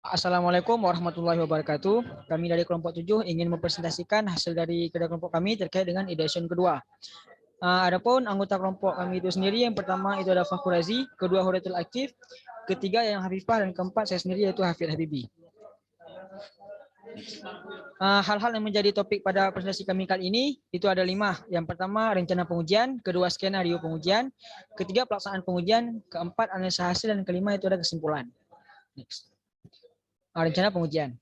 Assalamualaikum warahmatullahi wabarakatuh. Kami dari kelompok 7 ingin mempresentasikan hasil dari kerja kelompok kami terkait dengan edition kedua. Adapun anggota kelompok kami itu sendiri, yang pertama itu ada Fakhurazi, kedua Horetul Aktif, ketiga yang Hafifah, dan keempat saya sendiri yaitu Hafid Habibi. Hal-hal yang menjadi topik pada presentasi kami kali ini itu ada 5. Yang pertama rencana pengujian, kedua skenario pengujian, ketiga pelaksanaan pengujian, keempat analisa hasil, dan kelima itu ada kesimpulan. Next. Rencana pengujian.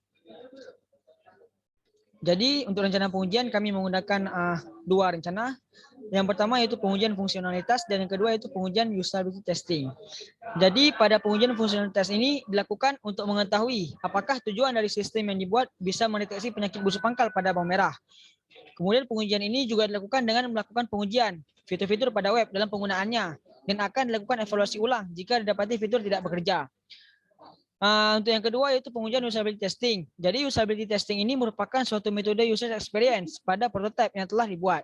Jadi untuk rencana pengujian kami menggunakan 2 rencana. Yang pertama yaitu pengujian fungsionalitas dan yang kedua yaitu pengujian usability testing. Jadi pada pengujian fungsionalitas ini dilakukan untuk mengetahui apakah tujuan dari sistem yang dibuat bisa mendeteksi penyakit busuk pangkal pada bawang merah. Kemudian pengujian ini juga dilakukan dengan melakukan pengujian fitur-fitur pada web dalam penggunaannya dan akan dilakukan evaluasi ulang jika didapati fitur tidak bekerja. Untuk yang kedua yaitu pengujian usability testing. Jadi usability testing ini merupakan suatu metode user experience pada prototipe yang telah dibuat.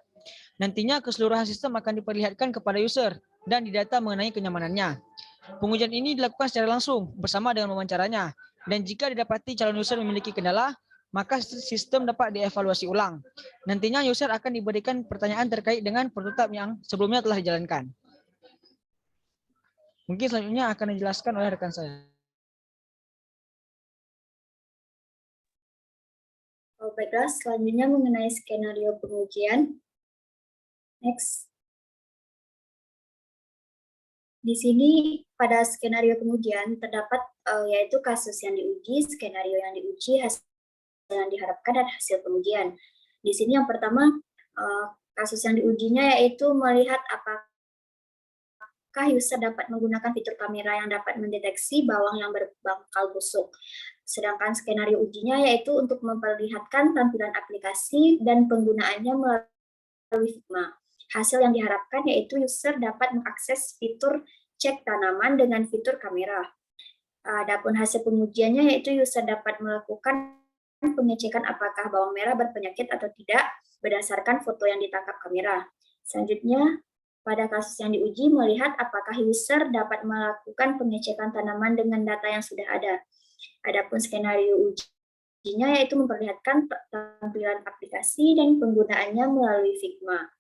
Nantinya keseluruhan sistem akan diperlihatkan kepada user dan didata mengenai kenyamanannya. Pengujian ini dilakukan secara langsung bersama dengan wawancaranya. Dan jika didapati calon user memiliki kendala, maka sistem dapat dievaluasi ulang. Nantinya user akan diberikan pertanyaan terkait dengan prototipe yang sebelumnya telah dijalankan. Mungkin selanjutnya akan dijelaskan oleh rekan saya. Baiklah, selanjutnya mengenai skenario pengujian. Next. Di sini pada skenario pengujian terdapat yaitu kasus yang diuji, skenario yang diuji, hasil yang diharapkan, dan hasil pengujian. Di sini yang pertama kasus yang diujinya yaitu melihat apakah user dapat menggunakan fitur kamera yang dapat mendeteksi bawang yang berbangkal busuk. Sedangkan skenario ujinya yaitu untuk memperlihatkan tampilan aplikasi dan penggunaannya melalui Figma. Hasil yang diharapkan yaitu user dapat mengakses fitur cek tanaman dengan fitur kamera. Adapun hasil pengujiannya yaitu user dapat melakukan pengecekan apakah bawang merah berpenyakit atau tidak berdasarkan foto yang ditangkap kamera. Selanjutnya, pada kasus yang diuji melihat apakah user dapat melakukan pengecekan tanaman dengan data yang sudah ada. Adapun skenario ujinya yaitu memperlihatkan tampilan aplikasi dan penggunaannya melalui Figma.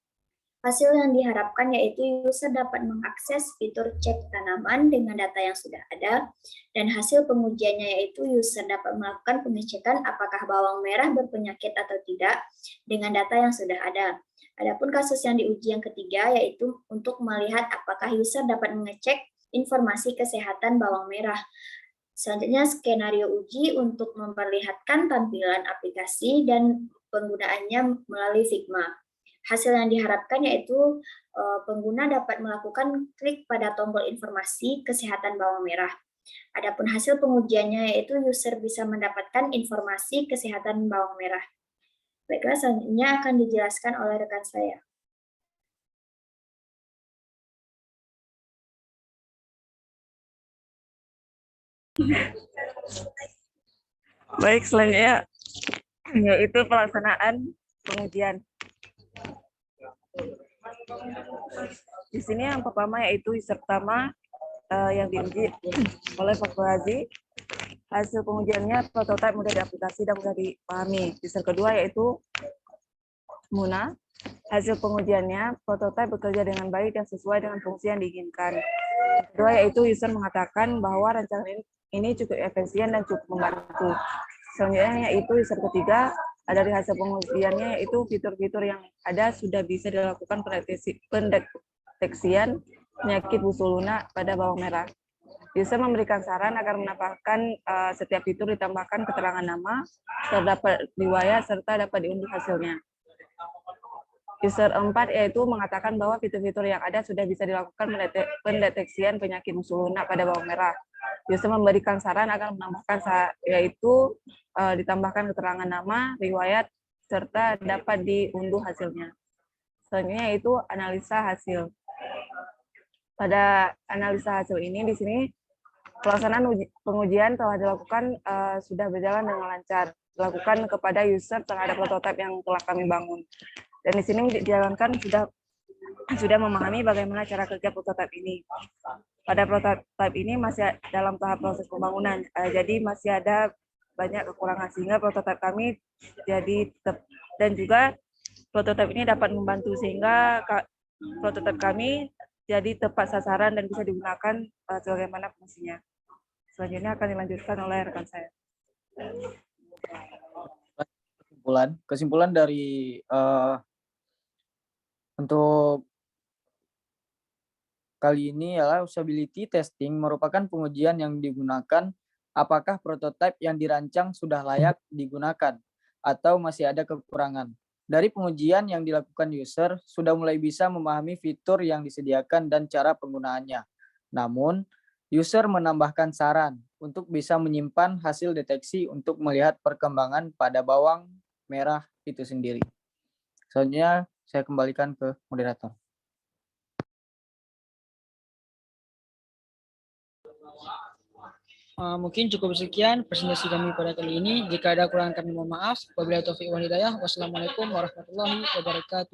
Hasil yang diharapkan yaitu user dapat mengakses fitur cek tanaman dengan data yang sudah ada, dan hasil pengujiannya yaitu user dapat melakukan pengecekan apakah bawang merah berpenyakit atau tidak dengan data yang sudah ada. Adapun kasus yang diuji yang ketiga yaitu untuk melihat apakah user dapat mengecek informasi kesehatan bawang merah. Selanjutnya skenario uji untuk memperlihatkan tampilan aplikasi dan penggunaannya melalui Figma. Hasil yang diharapkan yaitu pengguna dapat melakukan klik pada tombol informasi kesehatan bawang merah. Adapun hasil pengujiannya yaitu user bisa mendapatkan informasi kesehatan bawang merah. Baiklah, selanjutnya akan dijelaskan oleh rekan saya. Baik, selanjutnya yaitu pelaksanaan pengujian. Di sini yang pertama yaitu user pertama yang diuji oleh Fakhurazi. Hasil pengujiannya prototipe mudah diaplikasi dan mudah dipahami. User kedua yaitu Muna. Hasil pengujiannya prototipe bekerja dengan baik dan sesuai dengan fungsi yang diinginkan. Kedua yaitu user mengatakan bahwa rancangan ini cukup efisien dan cukup membantu. Selanjutnya yaitu user ketiga, dari hasil pengujiannya yaitu fitur-fitur yang ada sudah bisa dilakukan pendeteksian penyakit busuk lunak pada bawang merah. User memberikan saran agar menambahkan setiap fitur ditambahkan keterangan nama, terdapat riwayat, serta dapat diunduh hasilnya. User 4 yaitu mengatakan bahwa fitur-fitur yang ada sudah bisa dilakukan pendeteksian penyakit busuk lunak pada bawang merah. User memberikan saran agar menambahkan yaitu ditambahkan keterangan nama, riwayat, serta dapat diunduh hasilnya. Selanjutnya yaitu analisa hasil. Pada analisa hasil ini di sini pelaksanaan pengujian telah dilakukan sudah berjalan dengan lancar, dilakukan kepada user terhadap prototipe yang telah kami bangun. Dan di sini dijalankan sudah sudah memahami bagaimana cara kerja prototipe ini. Pada prototipe ini masih dalam tahap proses pembangunan, jadi masih ada banyak kekurangan sehingga prototipe kami jadi dan juga prototipe ini dapat membantu sehingga prototipe kami jadi tepat sasaran dan bisa digunakan sebagaimana fungsinya. Selanjutnya akan dilanjutkan oleh rekan saya. Kesimpulan dari untuk kali ini adalah usability testing merupakan pengujian yang digunakan apakah prototipe yang dirancang sudah layak digunakan atau masih ada kekurangan. Dari pengujian yang dilakukan user, sudah mulai bisa memahami fitur yang disediakan dan cara penggunaannya. Namun, user menambahkan saran untuk bisa menyimpan hasil deteksi untuk melihat perkembangan pada bawang merah itu sendiri. Selanjutnya, saya kembalikan ke moderator. Mungkin cukup sekian presentasi kami pada kali ini. Jika ada kurang kami mohon maaf. Wabillahi taufiq wal hidayah. Wassalamualaikum warahmatullahi wabarakatuh.